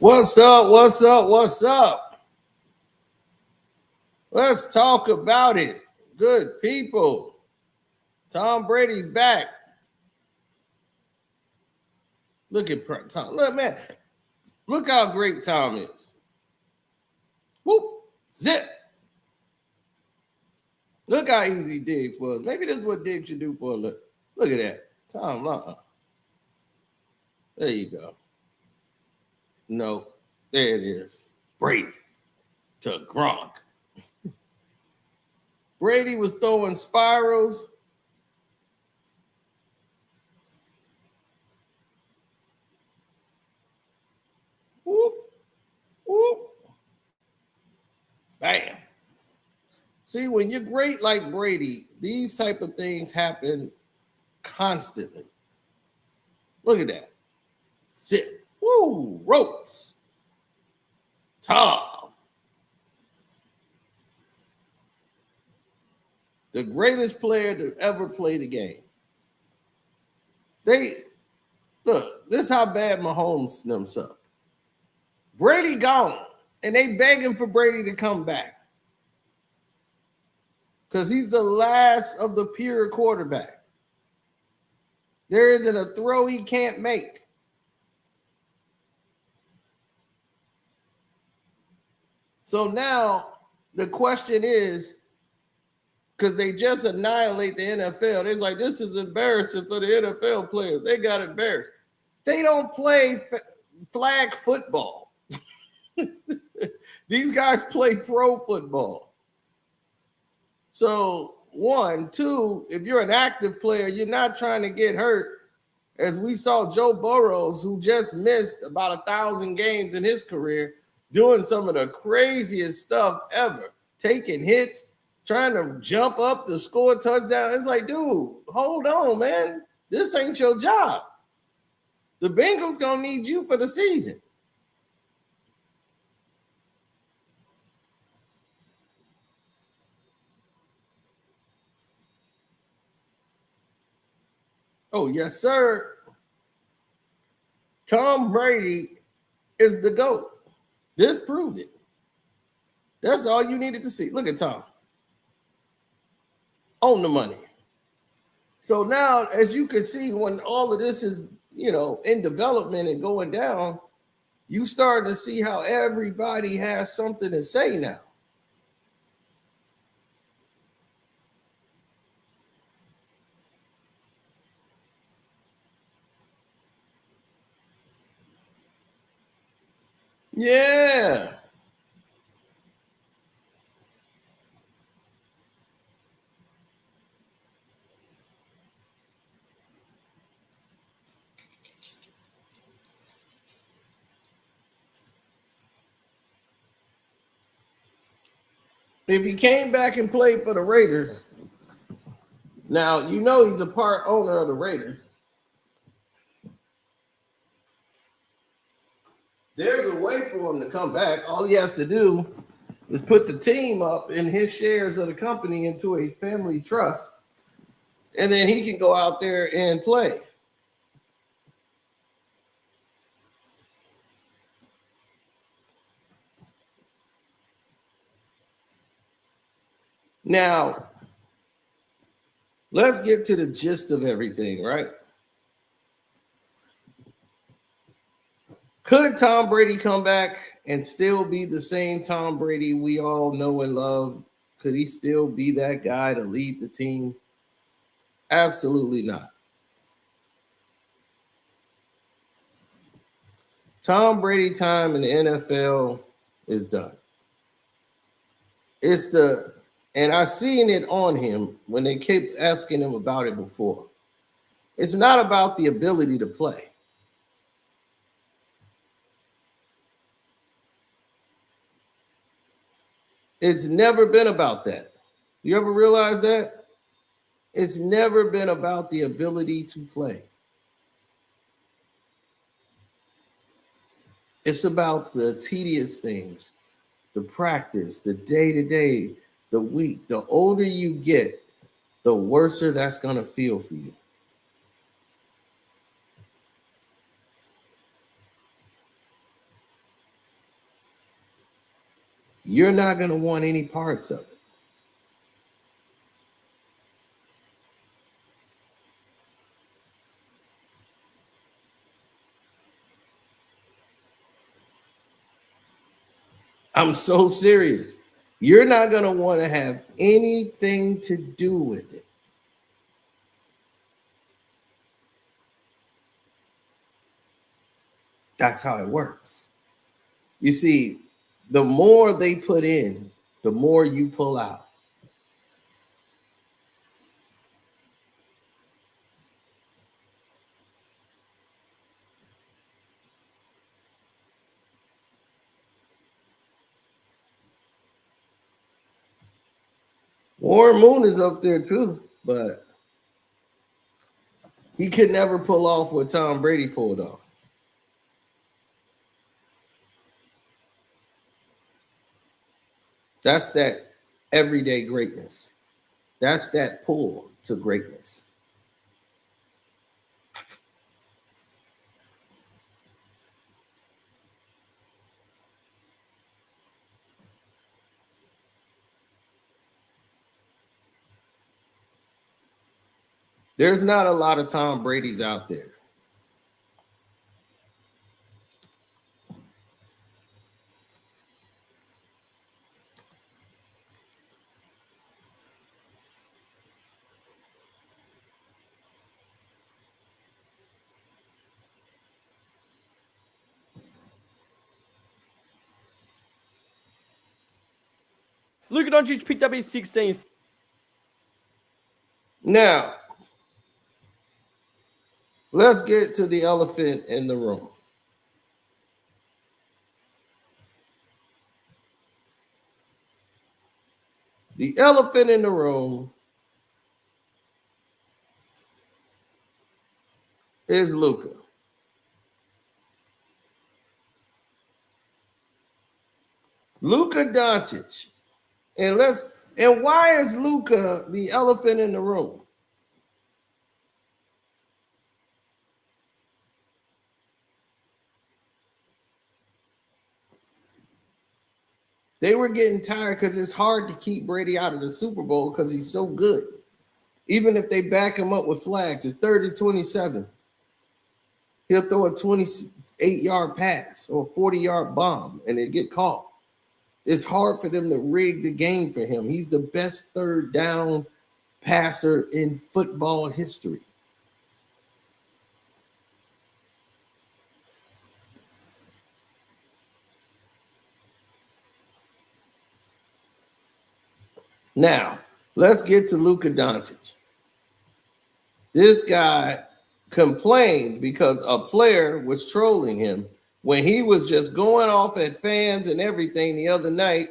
What's up? What's up? What's up? Let's talk about it. Good people. Tom Brady's back. Look at Tom. Look, man. Look how great Tom is. Whoop. Zip. Look how easy Diggs was. Maybe that's what Diggs should do for a look. Look at that. Tom, There you go. No. There it is. Brady to Gronk. Brady was throwing spirals. Whoop, whoop. Bam. See, when you're great like Brady, these type of things happen constantly. Look at that. Sit. Woo, ropes. Tom. The greatest player to ever play the game. Look, this is how bad Mahomes themselves. Brady gone, and they begging for Brady to come back. Because he's the last of the pure quarterback. There isn't a throw he can't make. So now the question is, because they just annihilate the NFL, they're like, this is embarrassing for the NFL players. They got embarrassed. They don't play flag football. These guys play pro football. So, 1, 2, if you're an active player, you're not trying to get hurt. As we saw Joe Burrows, who just missed about 1,000 games in his career, doing some of the craziest stuff ever, taking hits, trying to jump up to score a touchdown. It's like, dude, hold on, man. This ain't your job. The Bengals going to need you for the season. Oh, yes, sir. Tom Brady is the GOAT. This proved it. That's all you needed to see. Look at Tom. On the money. So now, as you can see, when all of this is, in development and going down, you starting to see how everybody has something to say now. Yeah. If he came back and played for the Raiders, now he's a part owner of the Raiders. There's a way for him to come back. All he has to do is put the team up in his shares of the company into a family trust, and then he can go out there and play. Now, let's get to the gist of everything, right? Could Tom Brady come back and still be the same Tom Brady we all know and love? Could he still be that guy to lead the team? Absolutely not. Tom Brady time in the NFL is done. And I seen it on him when they kept asking him about it before. It's not about the ability to play. It's never been about that. You ever realize that? It's never been about the ability to play. It's about the tedious things, the practice, the day-to-day, the week. The older you get, the worser that's going to feel for you. you're not going to want any parts of it. I'm so serious. You're not going to want to have anything to do with it. That's how it works. You see, the more they put in, the more you pull out. Warren Moon is up there too, but he could never pull off what Tom Brady pulled off. That's that everyday greatness. That's that pull to greatness. There's not a lot of Tom Brady's out there. Luka Doncic picked up his 16th. Now, let's get to the elephant in the room. The elephant in the room is Luka. Luka Doncic. And why is Luka the elephant in the room? They were getting tired because it's hard to keep Brady out of the Super Bowl because he's so good. Even if they back him up with flags, it's 30-27. He'll throw a 28-yard pass or a 40-yard bomb and it get caught. It's hard for them to rig the game for him. He's the best third down passer in football history. Now, let's get to Luka Doncic. This guy complained because a player was trolling him when he was just going off at fans and everything the other night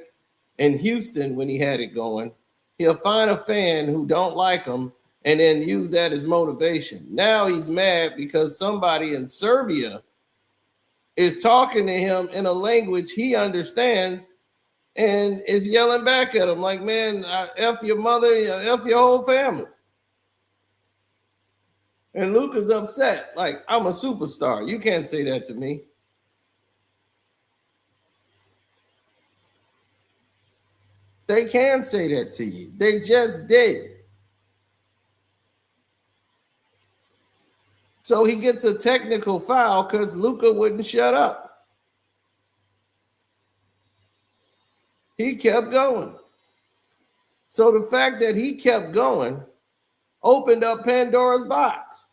in Houston when he had it going. He'll find a fan who don't like him and then use that as motivation. Now he's mad because somebody in Serbia is talking to him in a language he understands and is yelling back at him like, man, F your mother, F your whole family. And Luka's upset, like, I'm a superstar. You can't say that to me. They can say that to you. They just did. So he gets a technical foul because Luka wouldn't shut up. He kept going. So the fact that he kept going opened up Pandora's box.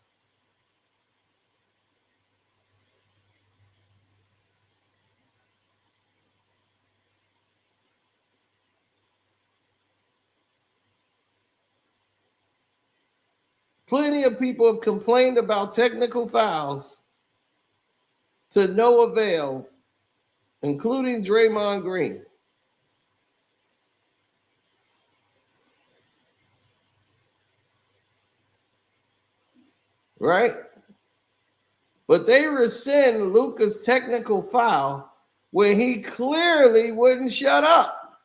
Plenty of people have complained about technical fouls to no avail, including Draymond Green. Right? But they rescind Luka's technical foul when he clearly wouldn't shut up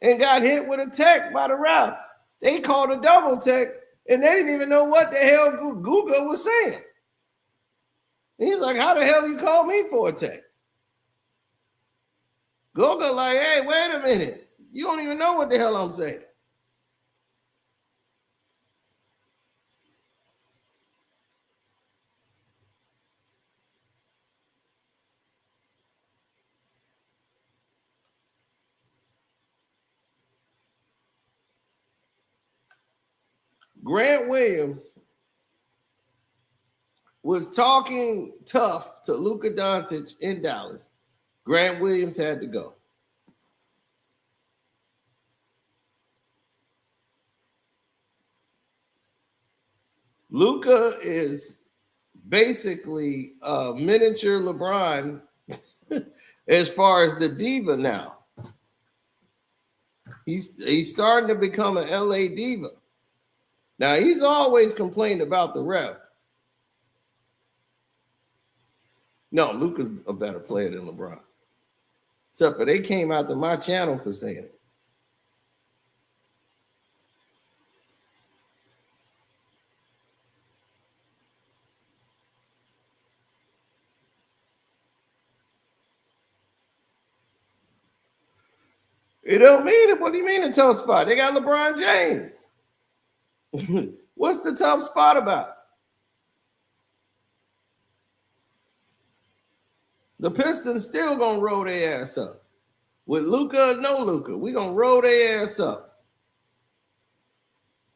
and got hit with a tech by the ref. They called a double tech and they didn't even know what the hell Guga was saying. And he's like, how the hell you call me for a tech? Goga like, hey, wait a minute. You don't even know what the hell I'm saying. Grant Williams was talking tough to Luka Doncic in Dallas. Grant Williams had to go. Luka is basically a miniature LeBron as far as the diva now. He's starting to become an LA diva. Now, he's always complained about the ref. No, Luka's a better player than LeBron. Except for they came out to my channel for saying it. It don't mean it. What do you mean a tough spot? They got LeBron James. What's the tough spot about? The Pistons still gonna roll their ass up. With Luka or no Luka, we gonna roll their ass up.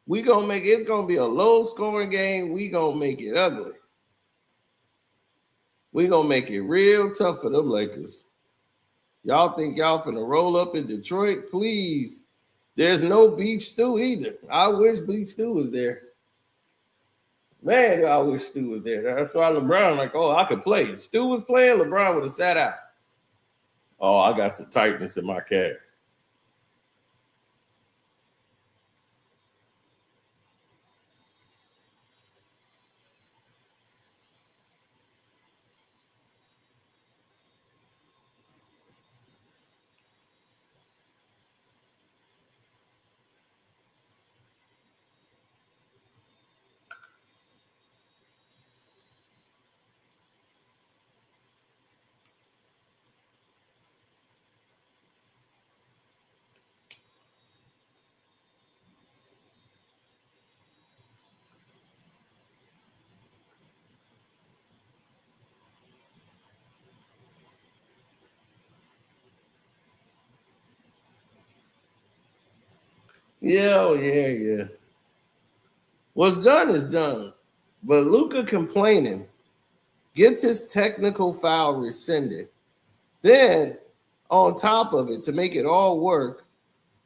We gonna make it's gonna be a low scoring game. We gonna make it ugly. We gonna make it real tough for them Lakers. Y'all think y'all finna roll up in Detroit? Please. There's no beef stew either. I wish beef stew was there. Man, I wish Stu was there. That's why LeBron, like, oh, I could play. If Stu was playing, LeBron would have sat out. Oh, I got some tightness in my calf. Yeah, oh, yeah. What's done is done. But Luka complaining gets his technical foul rescinded. Then, on top of it, to make it all work,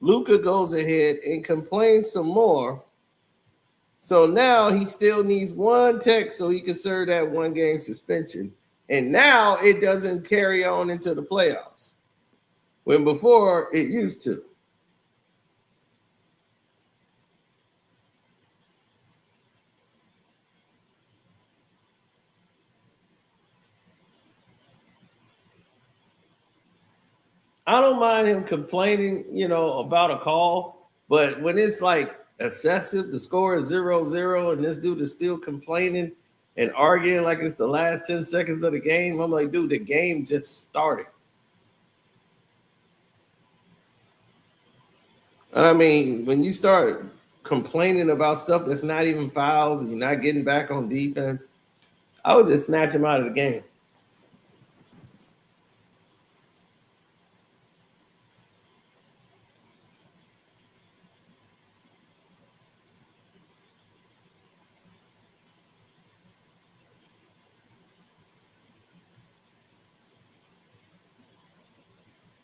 Luka goes ahead and complains some more. So now he still needs one tech so he can serve that 1 game suspension. And now it doesn't carry on into the playoffs. When before it used to. I don't mind him complaining, about a call, but when it's like excessive, the score is 0-0, and this dude is still complaining and arguing like it's the last 10 seconds of the game, I'm like, dude, the game just started. And I mean, when you start complaining about stuff that's not even fouls and you're not getting back on defense, I would just snatch him out of the game.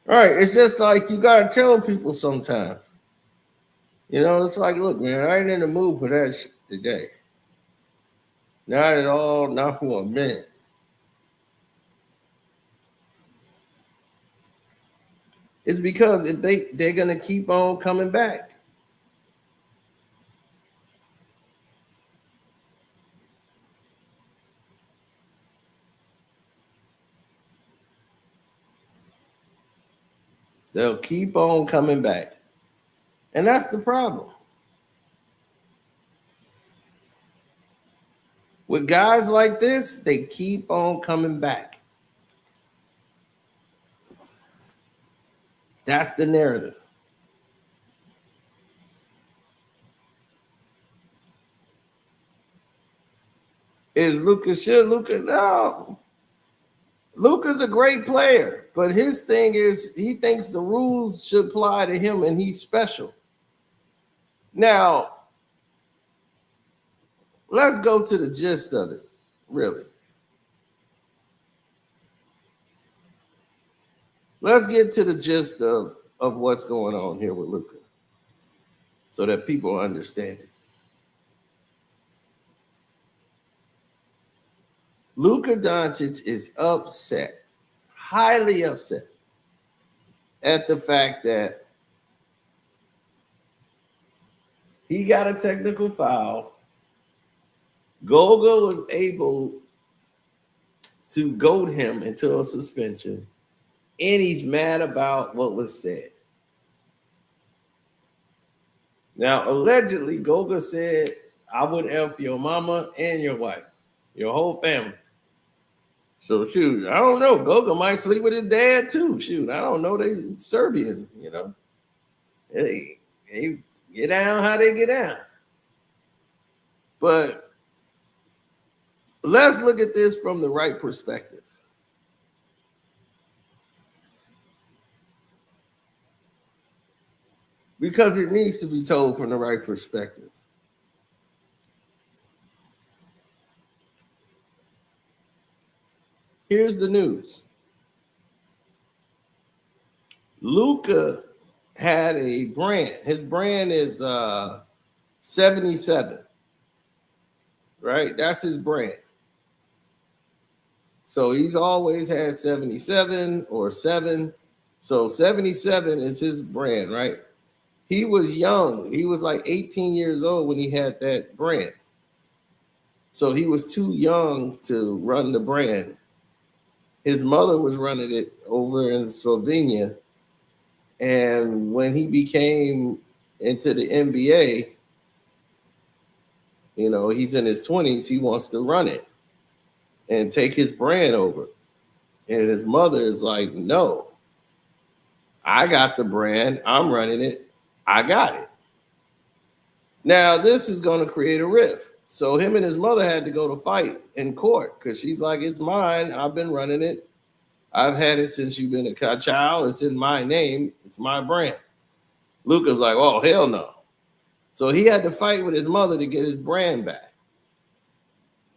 All right, it's just like you gotta tell people sometimes. It's like, look, man, I ain't in the mood for that shit today. Not at all, not for a minute. It's because if they're gonna keep on coming back. They'll keep on coming back. And that's the problem. With guys like this, they keep on coming back. That's the narrative. Is Luka, should Luka? No. Luka's a great player, but his thing is he thinks the rules should apply to him and he's special. Now, let's go to the gist of it, really. Let's get to the gist of what's going on here with Luka so that people understand it. Luka Doncic is upset, highly upset at the fact that he got a technical foul. Goga was able to goad him into a suspension, and he's mad about what was said. Now, allegedly, Goga said, I would help your mama and your wife, your whole family. So, shoot, I don't know. Goga might sleep with his dad, too. Shoot, I don't know. They Serbian, you know. They get down how they get down. But let's look at this from the right perspective. Because it needs to be told from the right perspective. Here's the news. Luka had a brand. His brand is 77. Right? That's his brand. So he's always had 77 or 7. So 77 is his brand, right? He was young. He was like 18 years old when he had that brand. So he was too young to run the brand. His mother was running it over in Slovenia. And when he became into the NBA, you know, he's in his 20s, he wants to run it and take his brand over. And his mother is like, no, I got the brand. I'm running it. I got it. Now, this is going to create a rift. So him and his mother had to go to fight in court because she's like, it's mine. I've been running it. I've had it since you've been a child. It's in my name. It's my brand. Luka's like, oh, hell no. So he had to fight with his mother to get his brand back.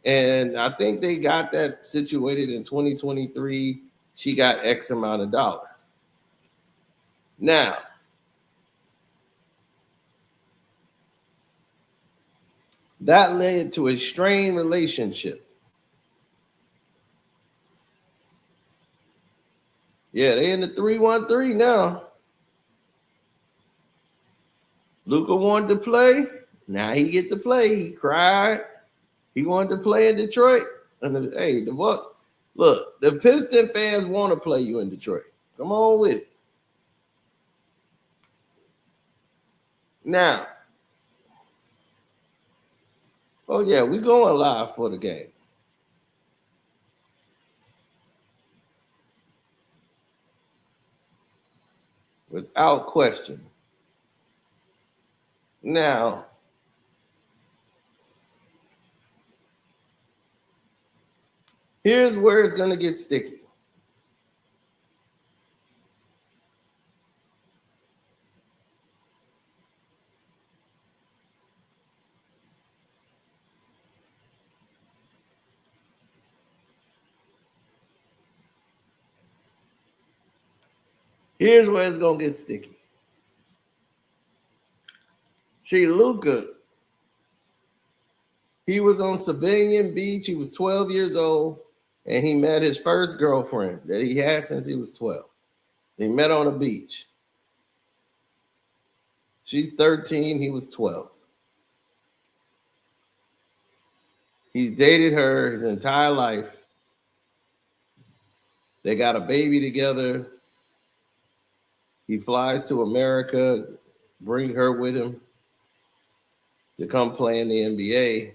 And I think they got that situated in 2023. She got X amount of dollars. Now, that led to a strained relationship. Yeah, they in the 3-1-3 now. Luka wanted to play. Now he get to play. He cried. He wanted to play in Detroit. And look, the Piston fans want to play you in Detroit. Come on with it. Now, oh yeah, we going live for the game. Without question. Now, here's where it's going to get sticky. Here's where it's going to get sticky. See, Luka, he was on Civilian Beach. He was 12 years old, and he met his first girlfriend that he had since he was 12. They met on a beach. She's 13. He was 12. He's dated her his entire life. They got a baby together. He flies to America, bring her with him to come play in the NBA.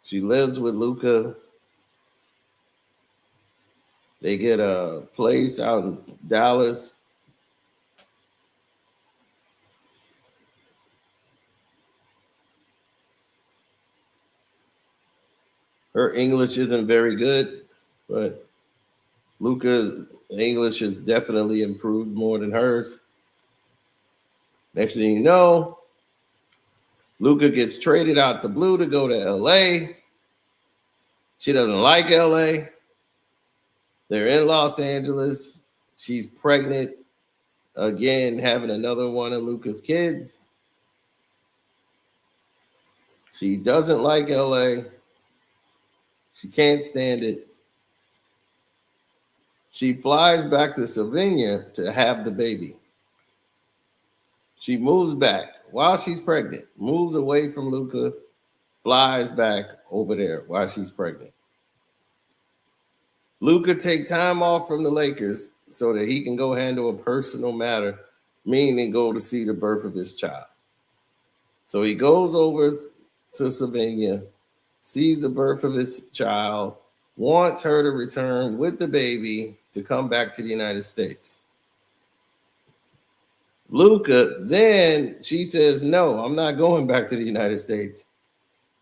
She lives with Luka. They get a place out in Dallas. Her English isn't very good, but Luka's English has definitely improved more than hers. Next thing you know, Luka gets traded out the blue to go to LA. She doesn't like LA. They're in Los Angeles. She's pregnant again, having another one of Luka's kids. She doesn't like LA. She can't stand it. She flies back to Slovenia to have the baby. She moves back while she's pregnant, moves away from Luka, flies back over there while she's pregnant. Luka take time off from the Lakers so that he can go handle a personal matter, meaning go to see the birth of his child. So he goes over to Slovenia, sees the birth of his child, wants her to return with the baby to come back to the United States. Luka, then she says, no, I'm not going back to the United States.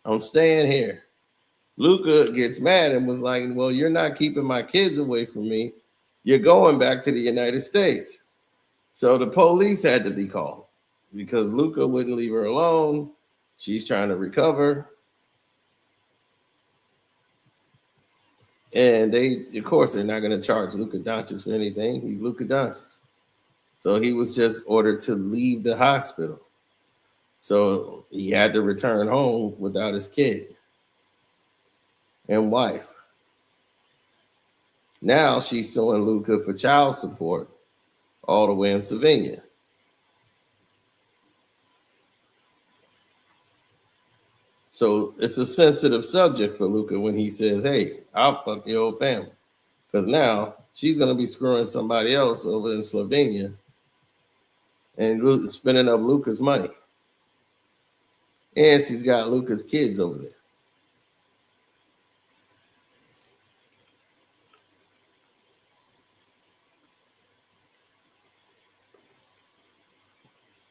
I'm staying here. Luka gets mad and was like, well, you're not keeping my kids away from me. You're going back to the United States. So the police had to be called because Luka wouldn't leave her alone. She's trying to recover. And of course, they're not going to charge Luka Doncic for anything. He's Luka Doncic. So he was just ordered to leave the hospital. So he had to return home without his kid and wife. Now she's suing Luka for child support all the way in Slovenia. So it's a sensitive subject for Luka when he says, hey, I'll fuck your whole family. Because now she's going to be screwing somebody else over in Slovenia and spending up Luka's money. And she's got Luka's kids over there.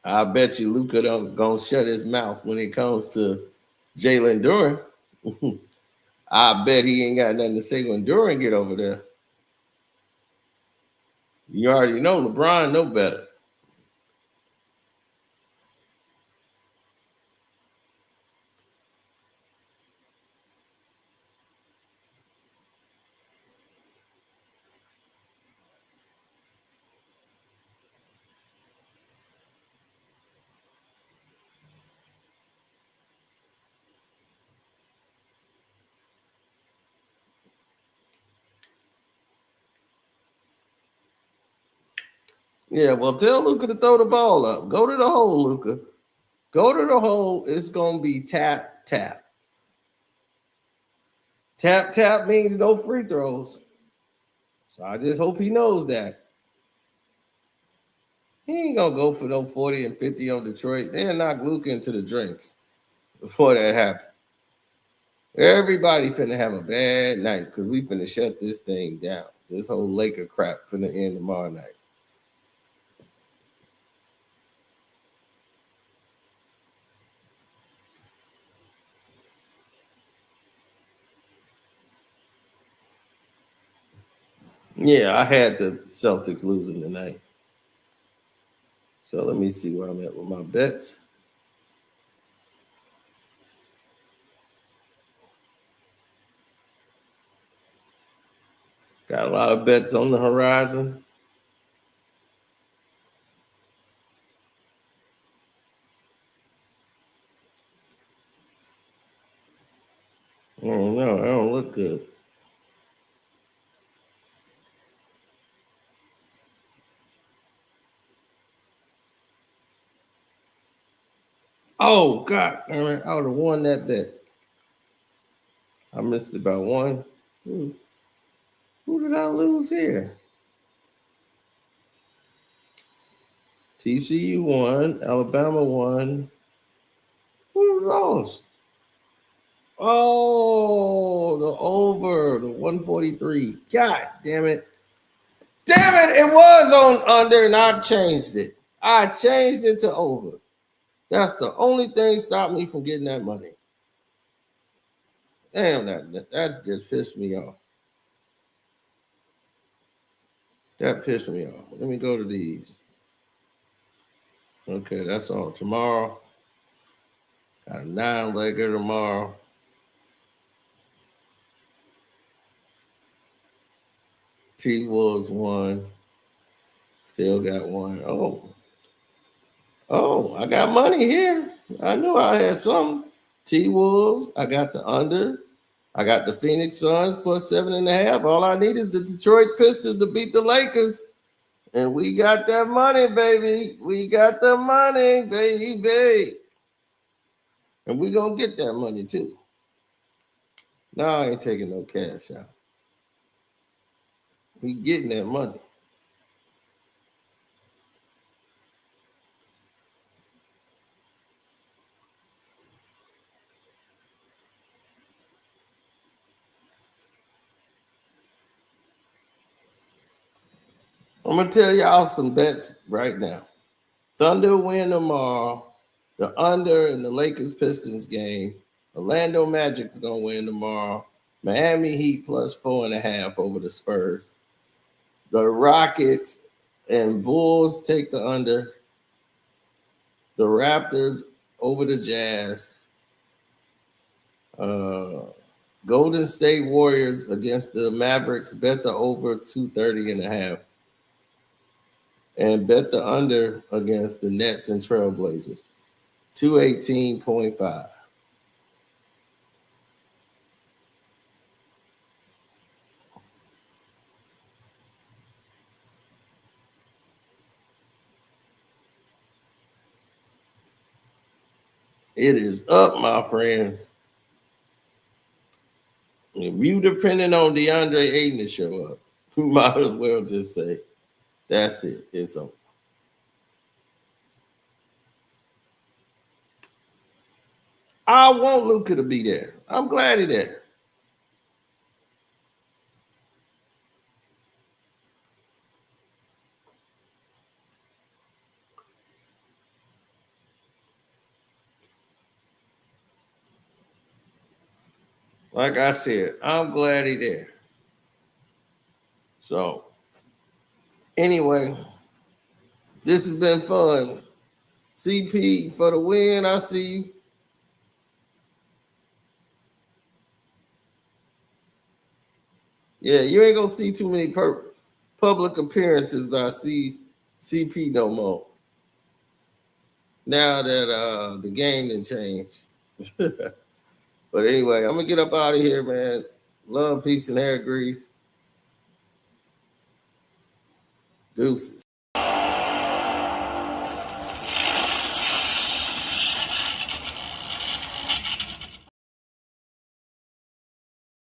I bet you Luka don't gonna shut his mouth when it comes to Jalen Duren. I bet he ain't got nothing to say when Duren get over there. You already know LeBron know better. Yeah, well, tell Luka to throw the ball up. Go to the hole, Luka. Go to the hole. It's gonna be tap, tap. Tap, tap means no free throws. So I just hope he knows that. He ain't gonna go for no 40 and 50 on Detroit. They'll knock Luka into the drinks before that happens. Everybody finna have a bad night because we finna shut this thing down. This whole Laker crap finna end tomorrow night. Yeah, I had the Celtics losing tonight. So let me see where I'm at with my bets. Got a lot of bets on the horizon. I don't know. I don't look good. Oh, God. I would have won that bet. I missed it by one. Who did I lose here? TCU won. Alabama won. Who lost? Oh, the over, the 143. God damn it. Damn it, it was on under and I changed it. I changed it to over. That's the only thing stopped me from getting that money. Damn, that just pissed me off. That pissed me off. Let me go to these. Okay, that's all. Tomorrow, got a 9-legger tomorrow. T-Wolves won. Still got one. Oh, I got money here. I knew I had something. T-Wolves, I got the under. I got the Phoenix Suns plus 7.5. All I need is the Detroit Pistons to beat the Lakers. And we got that money, baby. We got the money, baby. And we gonna get that money too. No, I ain't taking no cash out. We getting that money. I'm gonna tell y'all some bets right now. Thunder win tomorrow. The under in the Lakers Pistons game. Orlando Magic's gonna win tomorrow. Miami Heat plus 4.5 over the Spurs. The Rockets and Bulls take the under. The Raptors over the Jazz. Golden State Warriors against the Mavericks. Bet the over 230.5. And bet the under against the Nets and Trailblazers. 218.5. It is up, my friends. If you depending on DeAndre Ayton to show up, you might as well just say, that's it. It's over. I want Luka to be there. I'm glad he's there. Like I said, I'm glad he's there. So, anyway, this has been fun. CP for the win. I see you. Yeah, you ain't gonna see too many public appearances by CP no more. Now that the game done changed. But anyway, I'm gonna get up out of here, man. Love, peace, and hair grease. Deuces.